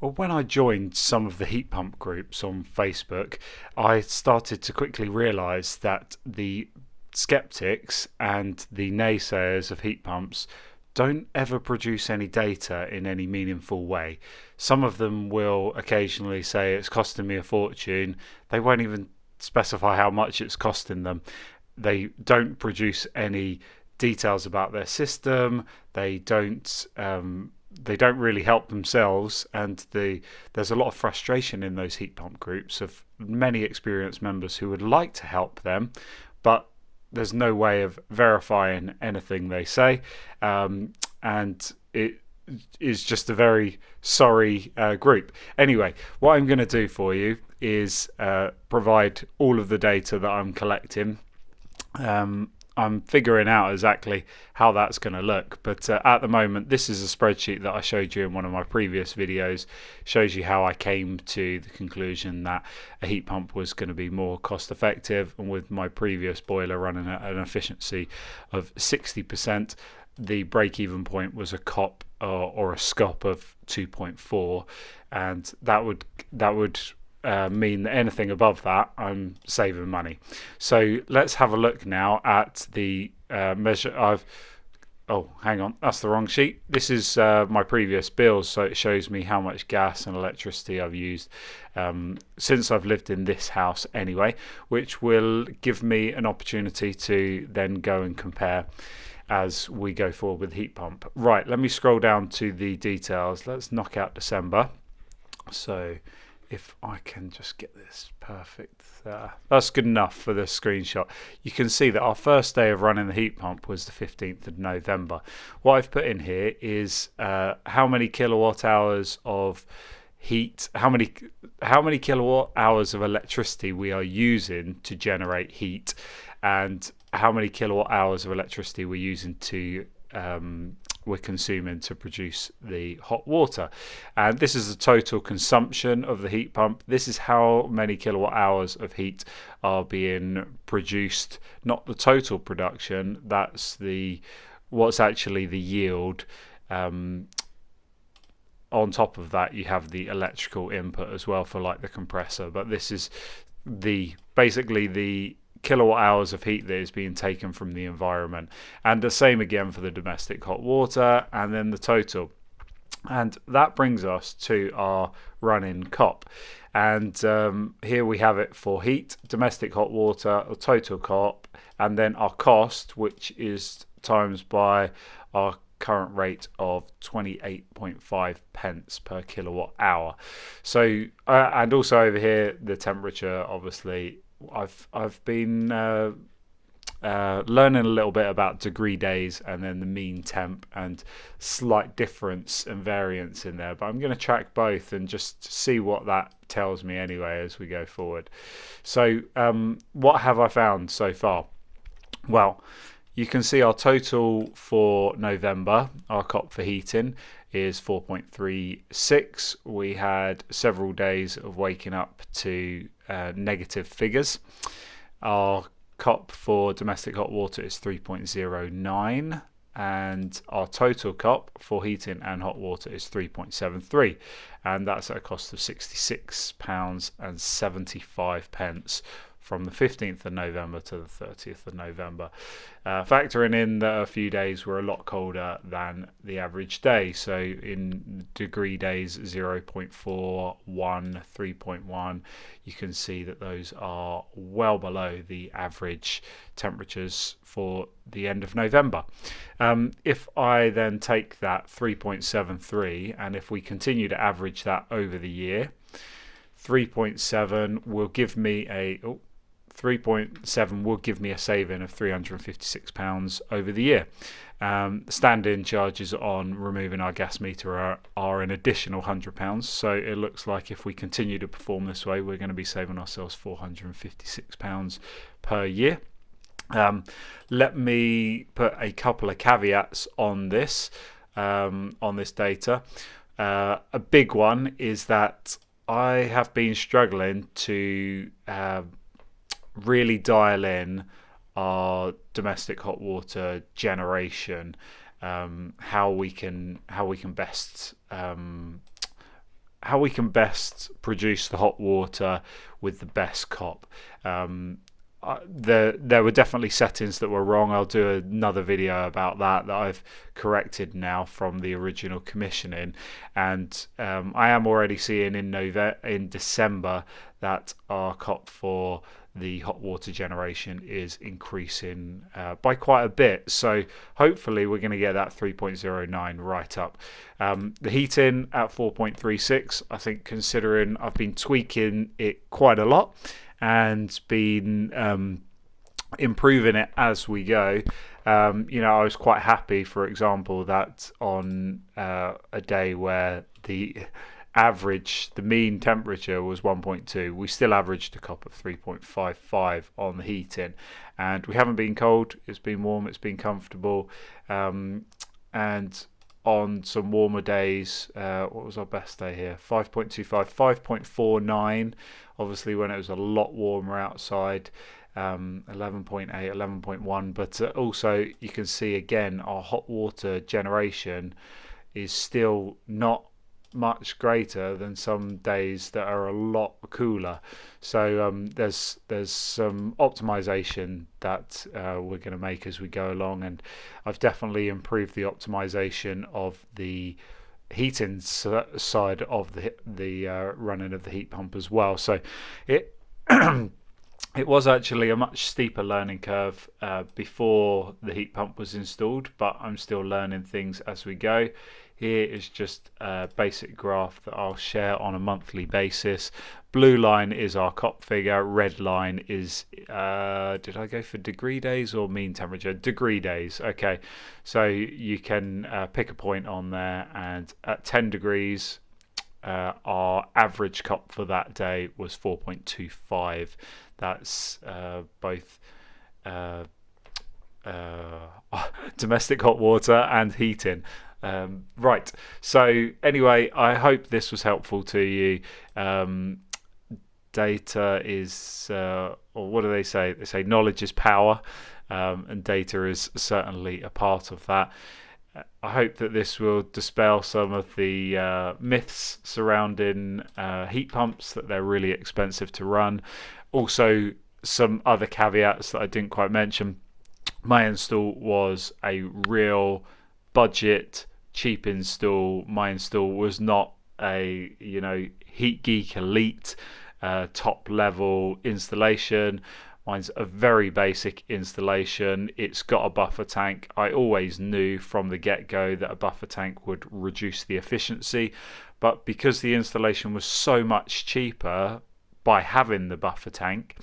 Well, when I joined some of the heat pump groups on Facebook, I started to quickly realise that the skeptics and the naysayers of heat pumps don't ever produce any data in any meaningful way. Some of them will occasionally say it's costing me a fortune. They won't even specify how much it's costing them. They don't produce any details about their system. They don't really help themselves, and there's a lot of frustration in those heat pump groups of many experienced members who would like to help them, but there's no way of verifying anything they say, and it is just a very sorry group. Anyway, what I'm going to do for you is provide all of the data that I'm collecting. I'm figuring out exactly how that's going to look, but at the moment this is a spreadsheet that I showed you in one of my previous videos. Shows you how I came to the conclusion that a heat pump was going to be more cost effective, and with my previous boiler running at an efficiency of 60%, the break-even point was a COP or a SCOP of 2.4, and that would mean that anything above that, I'm saving money. So let's have a look now at the measure. Oh, hang on, that's the wrong sheet. This is my previous bills, so it shows me how much gas and electricity I've used since I've lived in this house anyway, which will give me an opportunity to then go and compare as we go forward with the heat pump. Right, let me scroll down to the details. Let's knock out December. So if I can just get this perfect there. That's good enough for the screenshot. You can see that our first day of running the heat pump was the 15th of November. What I've put in here is how many kilowatt hours of heat, how many kilowatt hours of electricity we are using to generate heat, and how many kilowatt hours of electricity we're using to we're consuming to produce the hot water. And this is the total consumption of the heat pump. This is how many kilowatt hours of heat are being produced, not the total production. That's what's actually the yield. On top of that, you have the electrical input as well for like the compressor, but this is basically the kilowatt hours of heat that is being taken from the environment, and the same again for the domestic hot water, and then the total. And that brings us to our running COP, and here we have it for heat, domestic hot water, a total COP, and then our cost, which is times by our current rate of 28.5 pence per kilowatt hour. So and also over here the temperature. Obviously I've been learning a little bit about degree days and then the mean temp, and slight difference and variance in there, but I'm going to track both and just see what that tells me anyway as we go forward. So what have I found so far? Well, you can see our total for November, our COP for heating is 4.36. We had several days of waking up to negative figures. Our COP for domestic hot water is 3.09, and our total COP for heating and hot water is 3.73, and that's at a cost of £66.75 from the 15th of November to the 30th of November. Factoring in that a few days were a lot colder than the average day. So in degree days, 0.41, 3.1, you can see that those are well below the average temperatures for the end of November. If I then take that 3.73, and if we continue to average that over the year, 3.7 will give me a 3.7 will give me a saving of £356 over the year. Stand-in charges on removing our gas meter are an additional £100. So it looks like if we continue to perform this way, we're going to be saving ourselves £456 per year. Let me put a couple of caveats on this data. A big one is that I have been struggling to really dial in our domestic hot water generation, how we can best how we can best produce the hot water with the best COP. There were definitely settings that were wrong. I'll do another video about that I've corrected now from the original commissioning, and I am already seeing in December that our COP for the hot water generation is increasing by quite a bit, so hopefully we're going to get that 3.09 right up. The heating at 4.36, I think, considering I've been tweaking it quite a lot and been improving it as we go. I was quite happy, for example, that on a day where the mean temperature was 1.2, we still averaged a COP of 3.55 on the heating, and we haven't been cold. It's been warm, it's been comfortable, and on some warmer days, what was our best day here? 5.25, 5.49, obviously when it was a lot warmer outside, 11.8, 11.1, but also you can see again our hot water generation is still not much greater than some days that are a lot cooler. So there's some optimization that we're going to make as we go along, and I've definitely improved the optimization of the heating side of the running of the heat pump as well. So it it was actually a much steeper learning curve before the heat pump was installed, but I'm still learning things as we go. Here is just a basic graph that I'll share on a monthly basis. Blue line is our COP figure, red line is, did I go for degree days or mean temperature? Degree days, okay. So you can pick a point on there, and at 10 degrees, our average COP for that day was 4.25. That's both domestic hot water and heating. Right, so anyway, I hope this was helpful to you. Data is, or what do they say? They say knowledge is power, and data is certainly a part of that. I hope that this will dispel some of the myths surrounding heat pumps, that they're really expensive to run. Also, some other caveats that I didn't quite mention. My install was a real budget, cheap install. My install was not a Heat Geek Elite top level installation. Mine's a very basic installation. It's got a buffer tank. I always knew from the get-go that a buffer tank would reduce the efficiency, but because the installation was so much cheaper by having the buffer tank,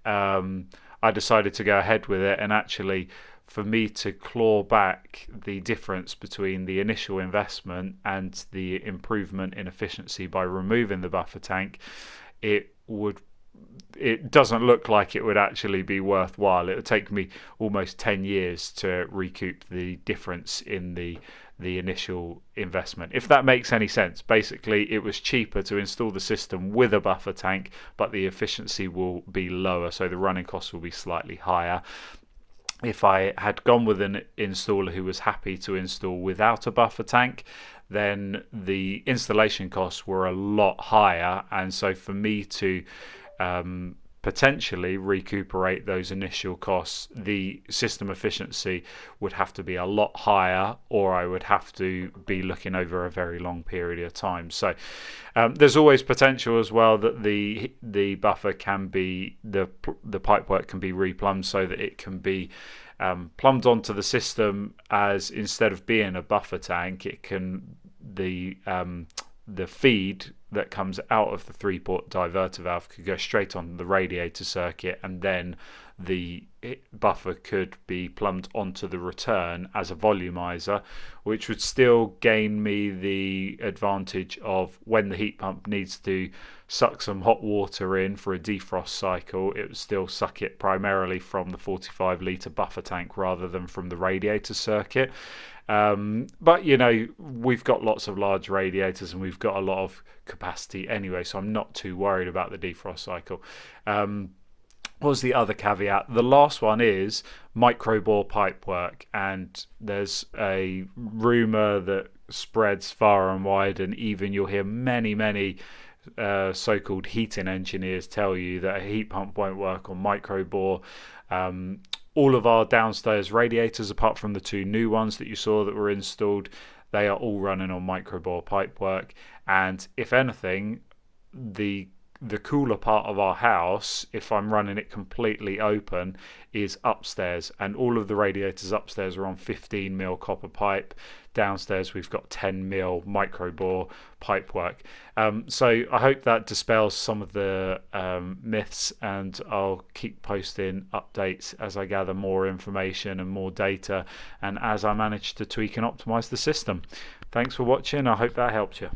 I decided to go ahead with it. And actually, for me to claw back the difference between the initial investment and the improvement in efficiency by removing the buffer tank, it doesn't look like it would actually be worthwhile. It would take me almost 10 years to recoup the difference in the initial investment, if that makes any sense. Basically, it was cheaper to install the system with a buffer tank, but the efficiency will be lower, so the running costs will be slightly higher. If I had gone with an installer who was happy to install without a buffer tank, then the installation costs were a lot higher, and so for me to potentially recuperate those initial costs, the system efficiency would have to be a lot higher, or I would have to be looking over a very long period of time. So there's always potential as well that the buffer can be, the pipework can be replumbed so that it can be plumbed onto the system as, instead of being a buffer tank, it can, the feed that comes out of the 3-port diverter valve could go straight on the radiator circuit, and then the buffer could be plumbed onto the return as a volumizer, which would still gain me the advantage of, when the heat pump needs to suck some hot water in for a defrost cycle, it would still suck it primarily from the 45-litre buffer tank rather than from the radiator circuit. But we've got lots of large radiators and we've got a lot of capacity anyway, so I'm not too worried about the defrost cycle. what was the other caveat? The last one is microbore pipework, and there's a rumor that spreads far and wide, and even you'll hear many so-called heating engineers tell you that a heat pump won't work on microbore. All of our downstairs radiators, apart from the two new ones that you saw that were installed, they are all running on microbore pipework. And if anything, the cooler part of our house, if I'm running it completely open, is upstairs, and all of the radiators upstairs are on 15mm copper pipe. Downstairs we've got 10mm microbore pipework. So I hope that dispels some of the myths, and I'll keep posting updates as I gather more information and more data, and as I manage to tweak and optimize the system. Thanks for watching. I hope that helped you.